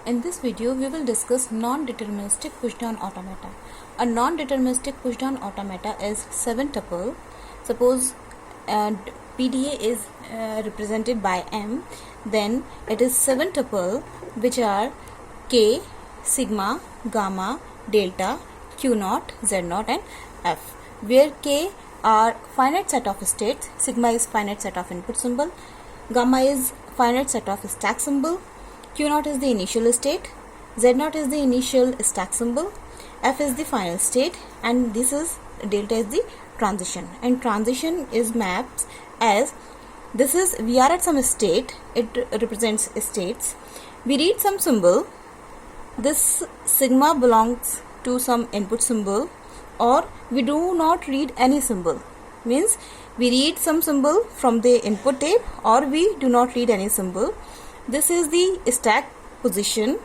In this video, we will discuss non-deterministic pushdown automata. A non-deterministic pushdown automata is 7-tuple. Suppose PDA is represented by M, then it is 7-tuple which are K, sigma, gamma, delta, Q naught, Z naught and F, where K are finite set of states, sigma is finite set of input symbol, gamma is finite set of stack symbol, Q naught is the initial state, Z naught is the initial stack symbol, F is the final state, and this is delta is the transition. And transition is maps as this is we are at some state, it represents states. We read some symbol, this sigma belongs to some input symbol, or we do not read any symbol, means we read some symbol from the input tape or we do not read any symbol. This is the stack position,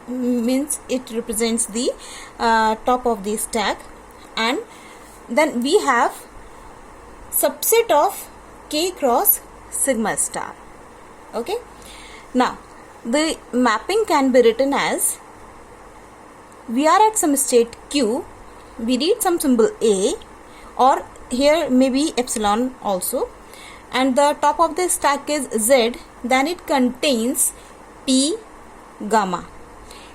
means it represents the top of the stack, and then we have subset of K cross sigma star. Okay, now the mapping can be written as we are at some state Q, we read some symbol A, or here maybe epsilon also, and the top of the stack is Z, then it contains P gamma.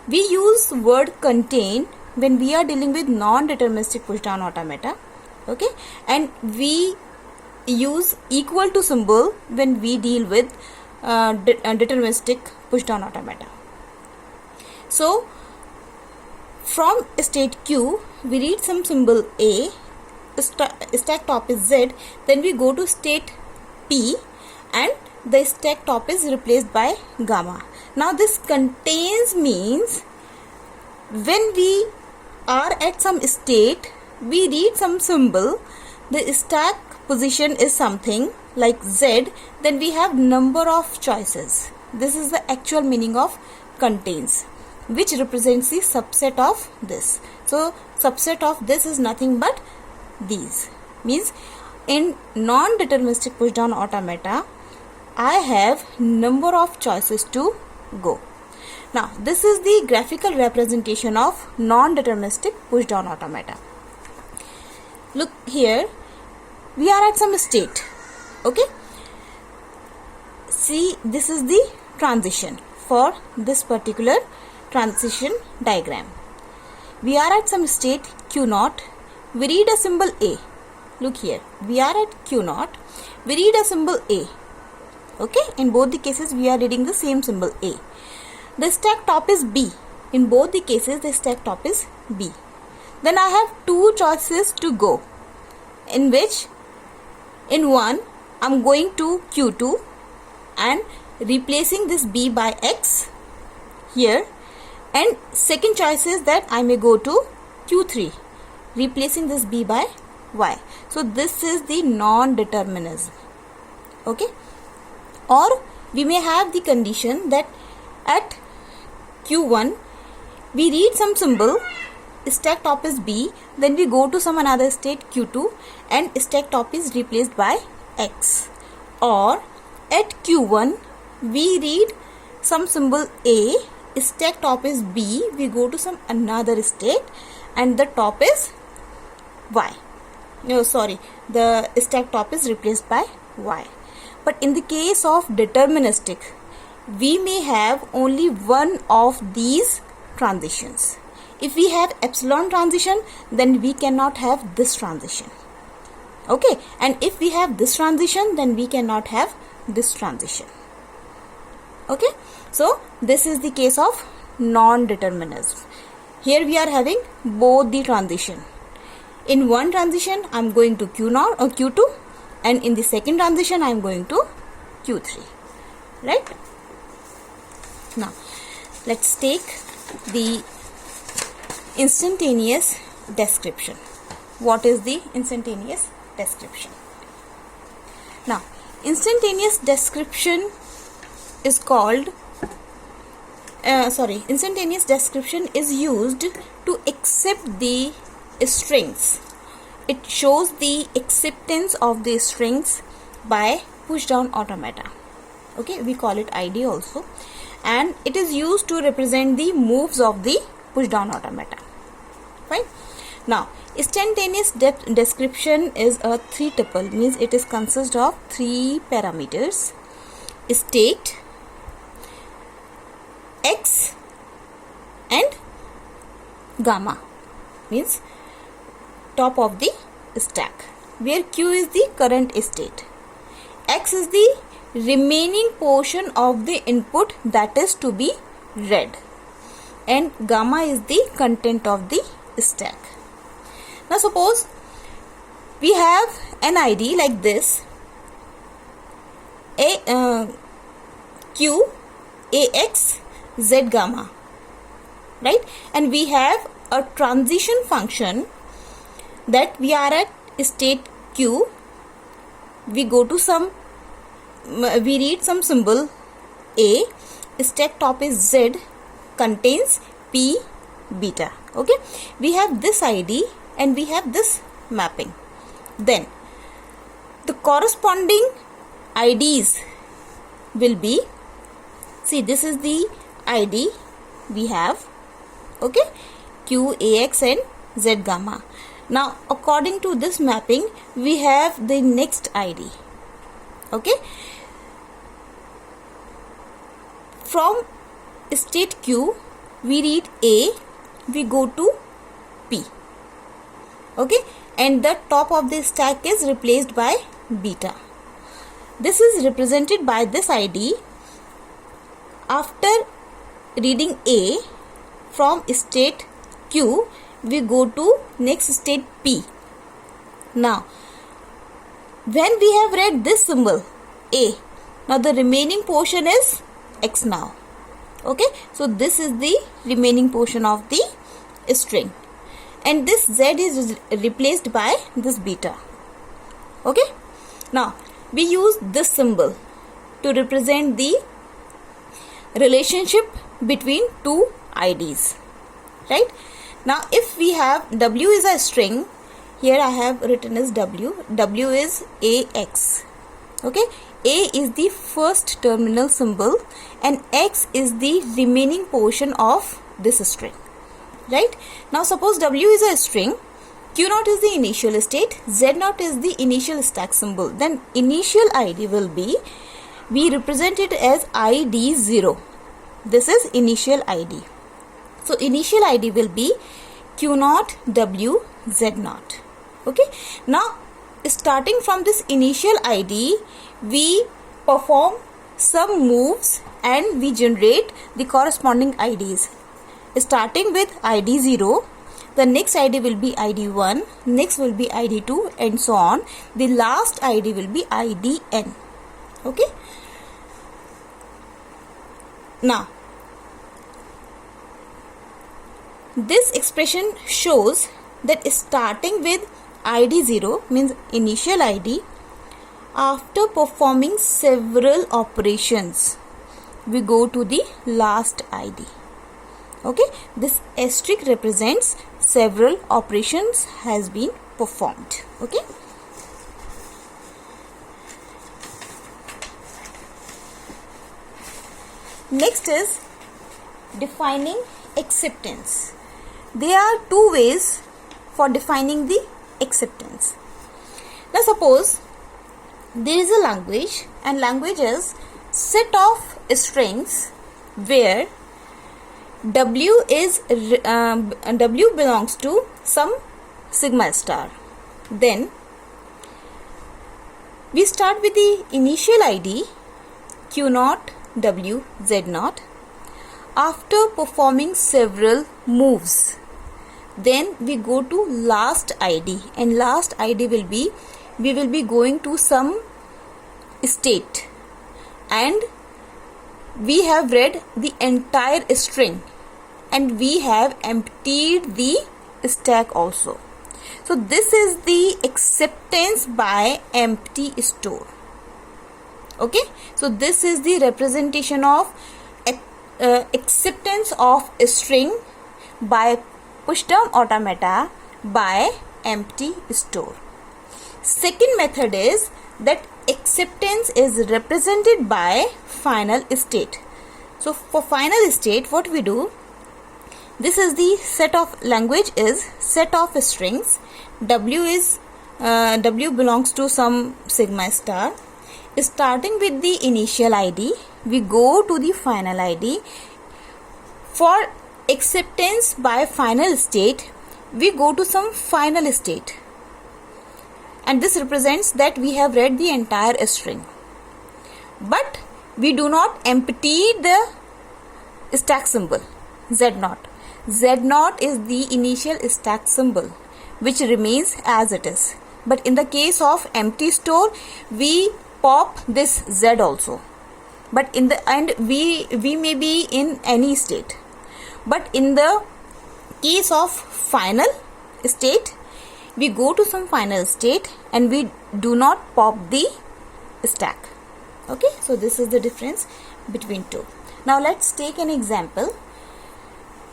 We use word contain when we are dealing with non-deterministic pushdown automata, okay, and we use equal to symbol when we deal with deterministic pushdown automata. So from state Q we read some symbol A, stack top is Z, then we go to state P and the stack top is replaced by gamma. Now this contains means when we are at some state, we read some symbol, the stack position is something like Z, then we have number of choices. This is the actual meaning of contains, which represents the subset of this. So subset of this is nothing but these, means in non-deterministic pushdown automata I have number of choices to go. Now this is the graphical representation of non-deterministic pushdown automata. Look here, we are at some state, okay, see this is the transition for this particular transition diagram. We are at some state Q naught, we read a symbol A. Look here, we are at Q naught, we read a symbol A, okay, in both the cases we are reading the same symbol A. The stack top is B, in both the cases the stack top is B. Then I have two choices to go, in which in one I am going to Q2 and replacing this B by X here, and second choice is that I may go to Q3 replacing this B by Y. So this is the non-determinism, okay. Or we may have the condition that at Q1 we read some symbol, stack top is B, then we go to some another state Q2 and stack top is replaced by X. Or at Q1 we read some symbol A, stack top is B, we go to some another state and the top is Y. No, sorry, the stack top is replaced by Y. But in the case of deterministic, we may have only one of these transitions. If we have epsilon transition, then we cannot have this transition, okay, and if we have this transition, then we cannot have this transition, okay. So this is the case of non-determinism. Here we are having both the transition. In one transition I am going to Q naught or Q2, and in the second transition I am going to Q3, right? Now let's take the instantaneous description. What is the instantaneous description? Now instantaneous description is called instantaneous description is used to accept the strings. It shows the acceptance of the strings by pushdown automata, okay, we call it ID also. and it is used to represent the moves of the push down automata. Fine. Now instantaneous depth description is a 3 tuple, means it is consist of 3 parameters: state, x and gamma, means top of the stack, where q is the current state, x is the remaining portion of the input that is to be read, and gamma is the content of the stack. Now suppose we have an ID like this: q, ax, z gamma, right? And we have a transition function that we are at state q, we go to some, we read some symbol a, stack top is z, contains p beta. Okay, we have this ID and we have this mapping. Then the corresponding IDs will be, see, this is the ID we have, okay, q, ax and z gamma. Now according to this mapping we have the next ID. Okay, from state q we read a, we go to p, okay, and the top of the stack is replaced by beta. This is represented by this ID. After reading a, from state q we go to next state p. Now when we have read this symbol a, now the remaining portion is x now. Okay, so this is the remaining portion of the string, and this z is replaced by this beta. Okay, now we use this symbol to represent the relationship between two IDs, right? Now if we have w is a string, here I have written as w is ax. Okay, a is the first terminal symbol and x is the remaining portion of this string, right? Now suppose w is a string, q naught is the initial state, z naught is the initial stack symbol, then initial ID will be, we represent it as ID 0. This is initial ID. So initial ID will be q naught, w, z naught. Okay, now starting from this initial ID we perform some moves and we generate the corresponding IDs. Starting with ID 0, the next ID will be ID 1, next will be ID 2 and so on. The last ID will be ID n. Okay, now this expression shows that starting with ID 0 means initial ID, after performing several operations we go to the last ID. Okay, this asterisk represents several operations has been performed. Okay, next is defining acceptance. There are two ways for defining the acceptance. Now suppose there is a language, and language is set of strings where w belongs to some sigma star. Then we start with the initial ID q naught, w, z naught. After performing several moves, then we go to last ID, and last ID will be, we will be going to some state and we have read the entire string and we have emptied the stack also. So this is the acceptance by empty store. Okay, so this is the representation of acceptance of a string by push down automata by empty store. Second method is that acceptance is represented by final state. So for final state, what we do, this is the set of language is set of strings. W belongs to some sigma star. Starting with the initial ID, we go to the final ID. For acceptance by final state, we go to some final state, and this represents that we have read the entire string, but we do not empty the stack symbol Z0. Z0 is the initial stack symbol which remains as it is, but in the case of empty store, we pop this Z also, but in the end we may be in any state. But in the case of final state, we go to some final state and we do not pop the stack. Okay, so this is the difference between two. Now let's take an example.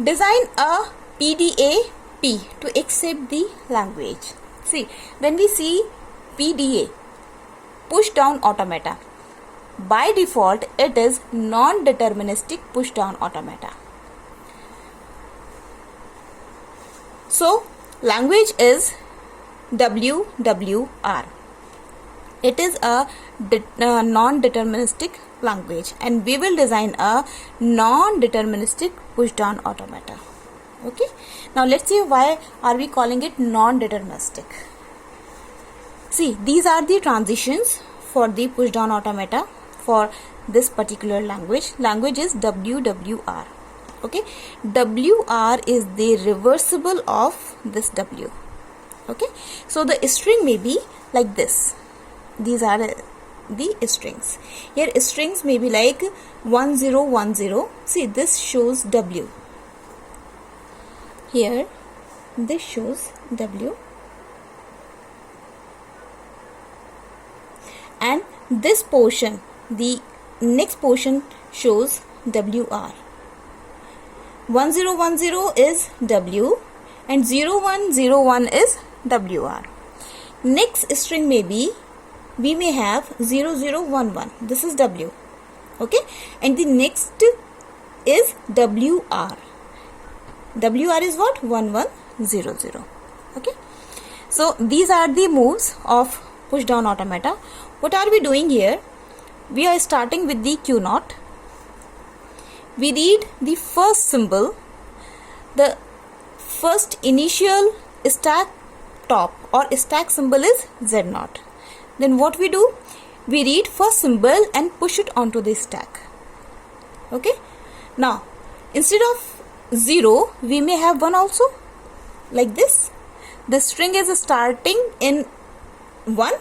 Design a PDA-P to accept the language. See, when we see PDA, push down automata, by default it is non-deterministic push down automata. So language is WWR. It is a non-deterministic language, and we will design a non-deterministic push down automata. Okay, now let's see why are we calling it non-deterministic. See, these are the transitions for the push down automata for this particular language. Language is WWR. Okay, WR is the reversible of this W. Okay, so the string may be like this. These are the strings. Here strings may be like 1010. See, this shows W. Here this shows W, and this portion, the next portion shows WR. 1010 is W and 0101 is WR. Next string may be, we may have 0011. This is W. Okay, and the next is WR. WR is what? 1100. Okay, so these are the moves of push down automata. What are we doing here? We are starting with the Q0. We read the first symbol, the first initial stack top or stack symbol is Z0. Then what we do? We read first symbol and push it onto the stack. Okay, now instead of 0, we may have 1 also, like this. The string is starting in 1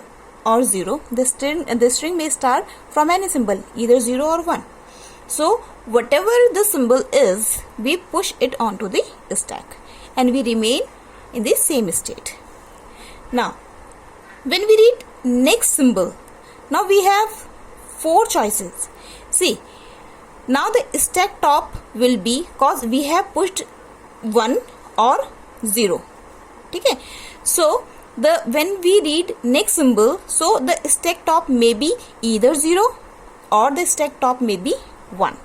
or 0. The string may start from any symbol, either 0 or 1. So whatever the symbol is, we push it onto the stack and we remain in the same state. Now when we read next symbol, now we have 4 choices. See, now the stack top will be, cause we have pushed 1 or 0. Okay, so when we read next symbol, so the stack top may be either 0 or the stack top may be 1,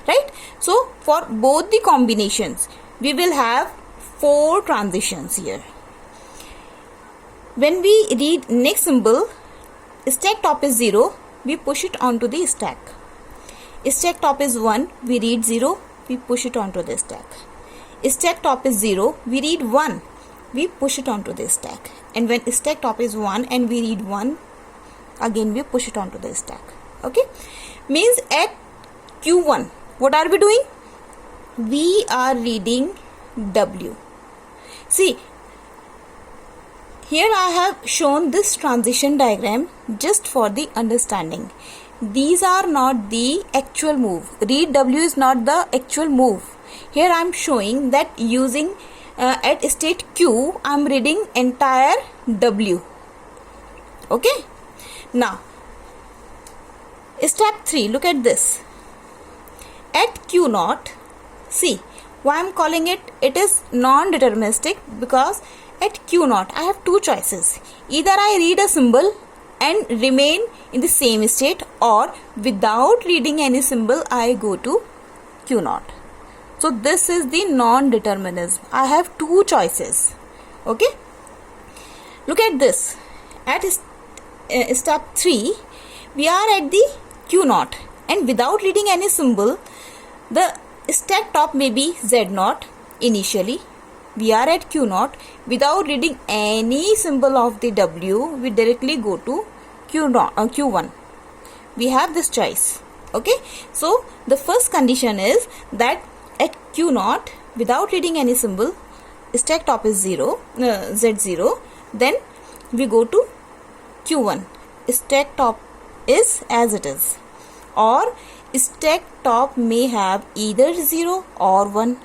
right? So for both the combinations, we will have 4 transitions here. When we read next symbol, stack top is 0, we push it onto the stack. Stack top is 1, we read 0, we push it onto the stack. Stack top is 0, we read 1, we push it onto the stack. And when stack top is 1 and we read 1, again we push it onto the stack. Okay, means at Q1, what are we doing? We are reading W. See, here I have shown this transition diagram just for the understanding. These are not the actual move. Read W is not the actual move. Here I am showing that using at state Q, I am reading entire W. Okay. Now, step 3, look at this. At Q0, see, why I am calling it is non-deterministic, because at Q0 I have 2 choices. Either I read a symbol and remain in the same state, or without reading any symbol I go to Q0. So this is the non-determinism. I have two choices. Okay, look at this. At step 3 we are at the Q0, and without reading any symbol the stack top may be Z0. Initially we are at Q0, without reading any symbol of the W we directly go to Q1. We have this choice. Okay, so the first condition is that at Q0 without reading any symbol stack top is Z0. Then we go to Q1, stack top is as it is, or stack top may have either 0 or 1.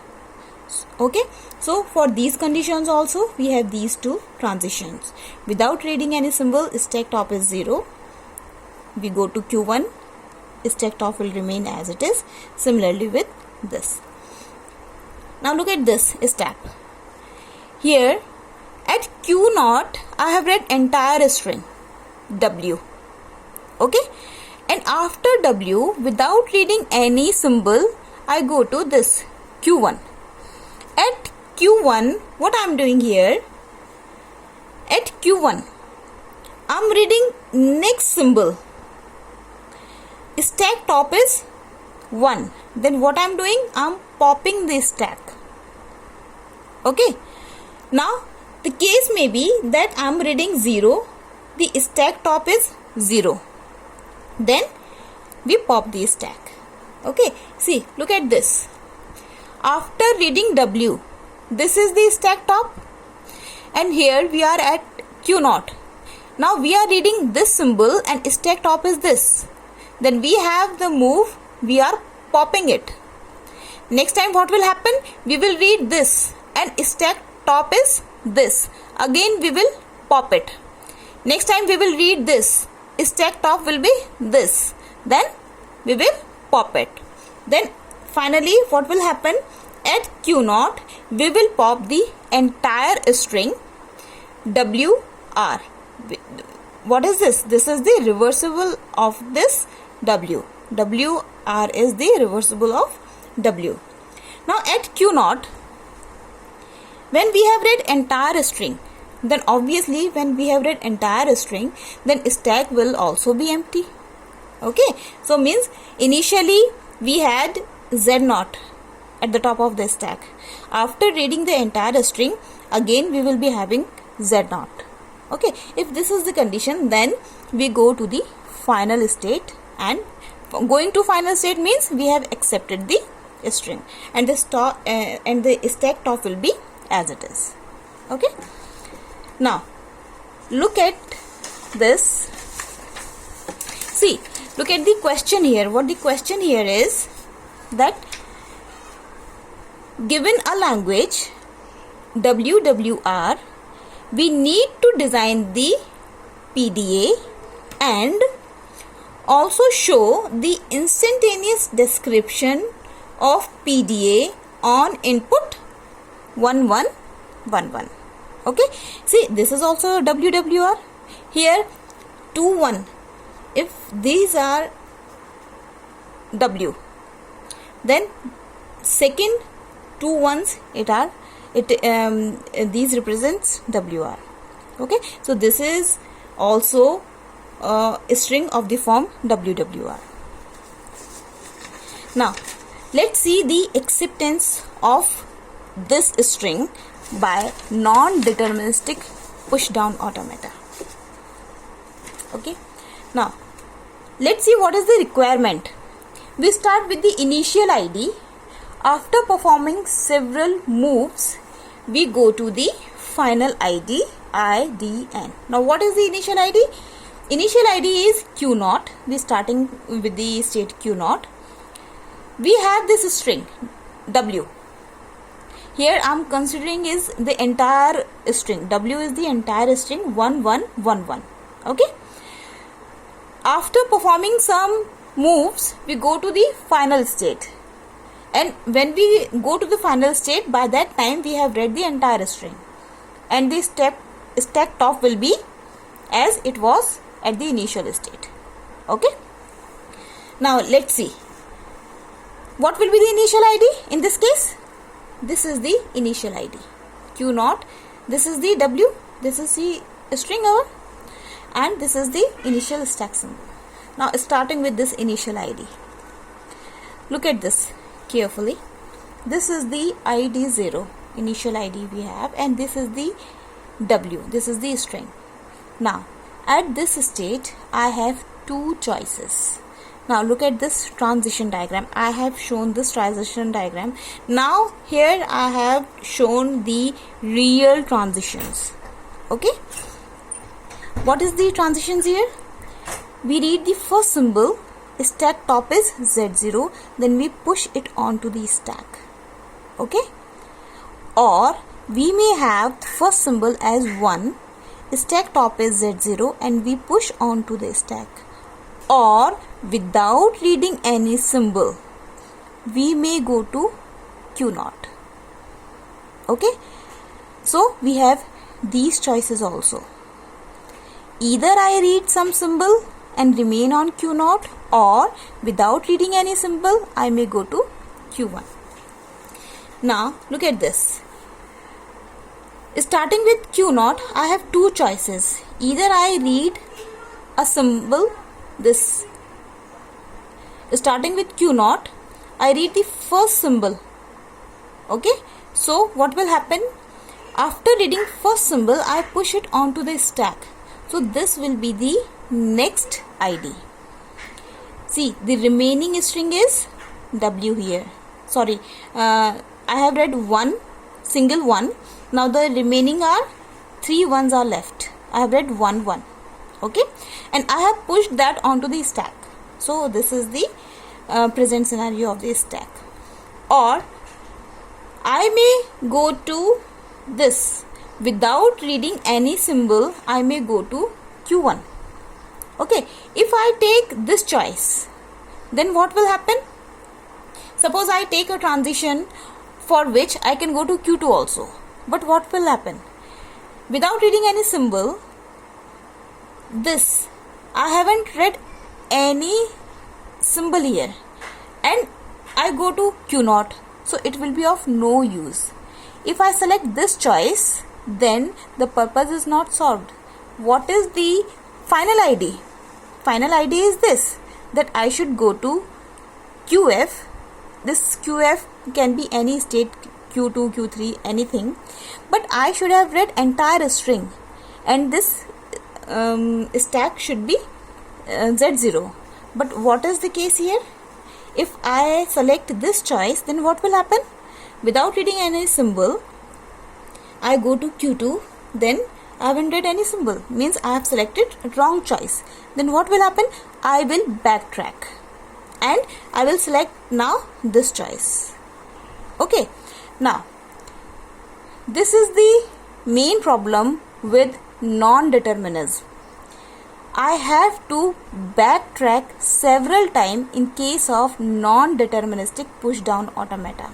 Okay, so for these conditions also we have these two transitions. Without reading any symbol stack top is 0, we go to Q1, stack top will remain as it is. Similarly with this. Now look at this step. Here at Q0 I have read entire string W. Okay, and after W without reading any symbol I go to this Q1. At Q1 what I am doing here, at Q1 I am reading next symbol, stack top is 1. Then what I am doing, I am popping the stack. Okay, now the case may be that I am reading 0, the stack top is 0, then we pop the stack. Okay, see, look at this. After reading W, this is the stack top, and here we are at Q0. Now we are reading this symbol and stack top is this. Then we have the move, we are popping it. Next time what will happen, we will read this and stack top is this. Again we will pop it. Next time we will read this, stack top will be this. Then we will pop it. Then finally what will happen, at Q0 we will pop the entire string WR. What is this? This is the reversible of this W. WR is the reversible of W. Now at Q0, when we have read entire string, then obviously when we have read entire string, then stack will also be empty. Okay, so means initially we had Z0 at the top of the stack. After reading the entire string, again we will be having Z0. Okay, if this is the condition, then we go to the final state, and going to final state means we have accepted the string, and the stack top will be as it is. Okay, now look at this. See, look at the question here. What the question here is that given a language WWR, we need to design the PDA and also show the instantaneous description of PDA on input 1111. Okay, see, this is also WWR. Here 21, if these are W, then second 2 ones these represents WR. Okay, so this is also a string of the form WWR. Now let's see the acceptance of this string by non-deterministic push down automata. Okay, now let's see what is the requirement. We start with the initial ID. After performing several moves, we go to the final ID, IDN. Now what is the initial ID? Initial ID is Q0. We starting with the state Q0. We have this string W. Here I am considering is the entire string. W is the entire string 1111. Okay. After performing some moves, we go to the final state. And when we go to the final state, by that time we have read the entire string, and the stack top will be as it was at the initial state. Okay. Now let's see. What will be the initial ID in this case? This is the initial ID. Q0. This is the W. This is the string error. And this is the initial stack symbol. Now starting with this initial ID. Look at this carefully. This is the ID 0. Initial ID we have. And this is the W. This is the string. Now at this state I have two choices. Now look at this transition diagram. I have shown this transition diagram. Now here I have shown the real transitions. Okay. What is the transitions here? We read the first symbol. Stack top is Z0. Then we push it onto the stack. Okay. Or we may have the first symbol as 1. Stack top is Z0 and we push onto the stack. Or without reading any symbol, we may go to Q0. Okay. So we have these choices also. Either I read some symbol and remain on Q0, or without reading any symbol, I may go to Q1. Now look at this. Starting with Q0, I have two choices. Either I read a symbol, this. Starting with Q0, I read the first symbol. Okay. So what will happen? After reading first symbol, I push it onto the stack. So this will be the next ID. See, the remaining string is W here. Sorry, I have read one, single one. Now the remaining are 3 ones are left. I have read 1 1. Okay, and I have pushed that onto the stack. So this is the present scenario of the stack. Or I may go to this. Without reading any symbol, I may go to Q1. Okay, if I take this choice, then what will happen? Suppose I take a transition for which I can go to Q2 also. But what will happen? Without reading any symbol, this, I haven't read any symbol here. And I go to Q0. So it will be of no use. If I select this choice, then the purpose is not solved. What is the final ID? Final ID is this, that I should go to QF. This QF can be any state, Q2, Q3, anything. But I should have read entire string. And this stack should be Z0. But what is the case here? If I select this choice, then what will happen? Without reading any symbol, I go to Q2, then I haven't read any symbol. Means I have selected wrong choice. Then what will happen? I will backtrack. And I will select now this choice. Okay. Now, this is the main problem with non-determinism. I have to backtrack several times in case of non-deterministic push-down automata.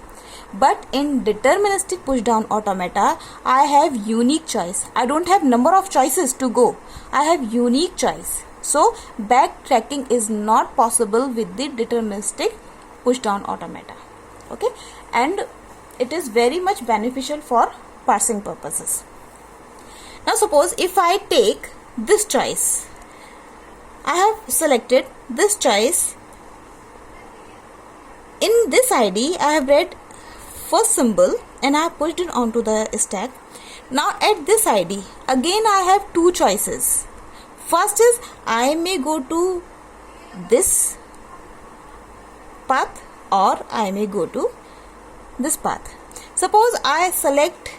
But in deterministic push-down automata, I have unique choice. I don't have number of choices to go. I have unique choice. So, backtracking is not possible with the deterministic push-down automata. Okay, and it is very much beneficial for parsing purposes. Now, suppose if I take this choice, I have selected this choice. In this ID, I have read first symbol and I have pushed it onto the stack. Now at this ID, again I have two choices. First is I may go to this path or I may go to this path. Suppose I select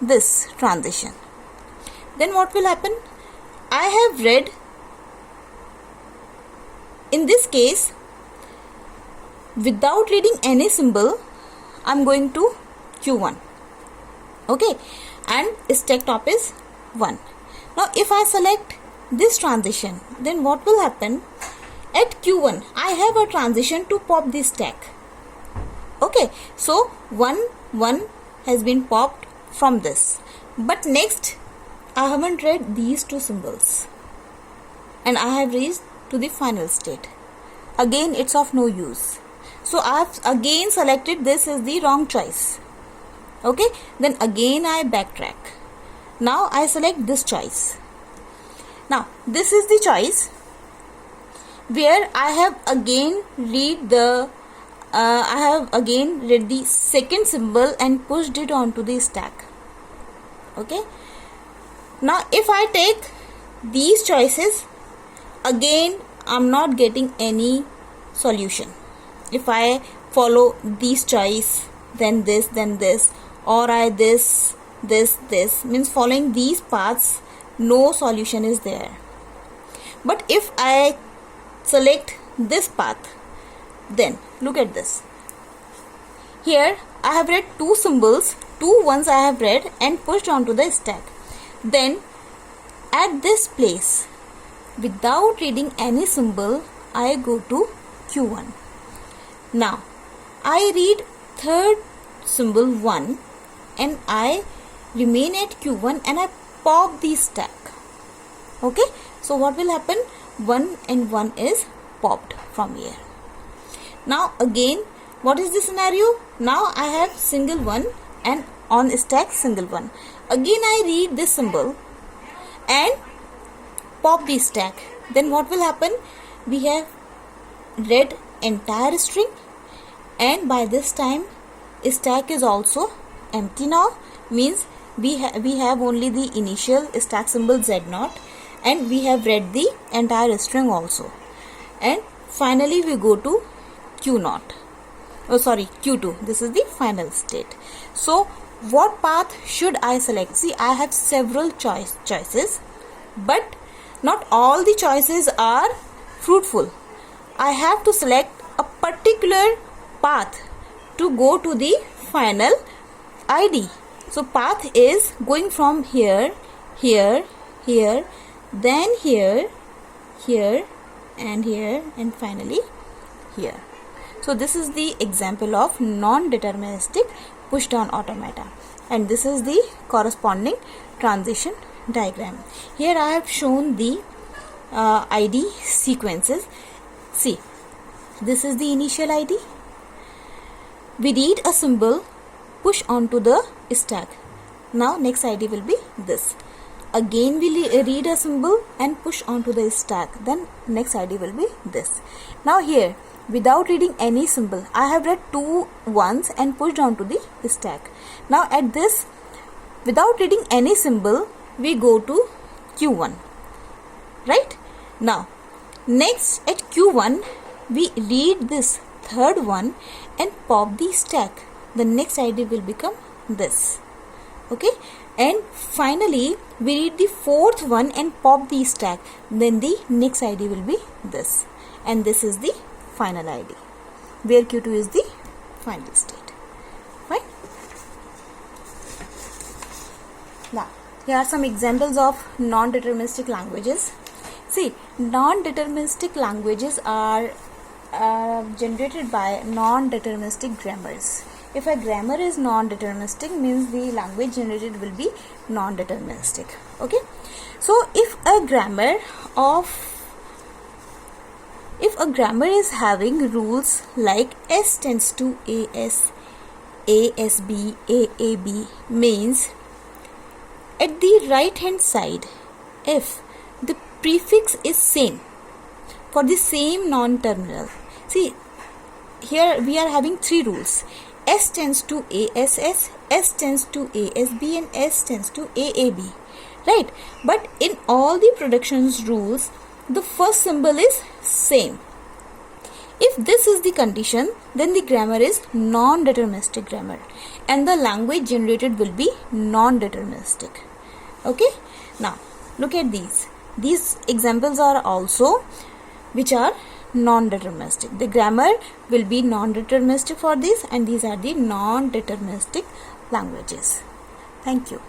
this transition. Then what will happen? I have read, in this case, without reading any symbol, I am going to Q1. Okay, and stack top is 1. Now if I select this transition, then what will happen? At Q1, I have a transition to pop this stack. Okay, so 1 1 has been popped from this. But next, I haven't read these two symbols. and I have reached to the final state. Again it's of no use. So I have again selected this as the wrong choice. Okay, then again I backtrack. Now I select this choice. Now this is the choice where I have again read the second symbol and pushed it onto the stack. Okay, now if I take these choices, again I'm not getting any solution. If I follow these choice, then this, or I this, means following these paths, no solution is there. But if I select this path, then look at this. Here I have read two symbols, two ones I have read and pushed onto the stack. Then at this place, without reading any symbol, I go to Q1. Now I read third symbol 1 and I remain at Q1 and I pop the stack. Okay, so what will happen? 1 and 1 is popped from here. Now again, what is the scenario? Now I have single 1 and on stack single 1. Again I read this symbol and pop the stack. Then what will happen? We have read entire string, and by this time stack is also empty now, means we have only the initial stack symbol Z0 and we have read the entire string also. And finally we go to Q0. Q2. This is the final state. So what path should I select? See, I have several choices, but not all the choices are fruitful. I have to select a particular path to go to the final ID. So path is going from here, here, here, then here, here, and finally here. So this is the example of non-deterministic push-down automata, and this is the corresponding transition diagram. Here I have shown the ID sequences. See, this is the initial ID. We read a symbol, push onto the stack. Now next ID will be this. Again we read a symbol and push onto the stack. Then next ID will be this. Now here, without reading any symbol, I have read two ones and pushed onto the stack. Now at this, without reading any symbol, we go to Q1. Right? Now next at Q1, we read this third one and pop the stack. The next ID will become this. Okay, and finally we read the fourth one and pop the stack. Then the next ID will be this, and this is the final ID, where Q2 is the final state. Right? Now here are some examples of non-deterministic languages. See, non-deterministic languages are generated by non-deterministic grammars. If a grammar is non-deterministic, means the language generated will be non-deterministic. Okay, so if a grammar is having rules like S tends to AS, ASB, AAB, means at the right hand side, if the prefix is same for the same non-terminal. See, here we are having three rules. S tends to ASS, S tends to ASB, and S tends to AAB. Right? But in all the productions rules, the first symbol is same. If this is the condition, then the grammar is non-deterministic grammar, and the language generated will be non-deterministic. Okay? Now, look at these. These examples are also which are non-deterministic. The grammar will be non-deterministic for this, and these are the non-deterministic languages. Thank you.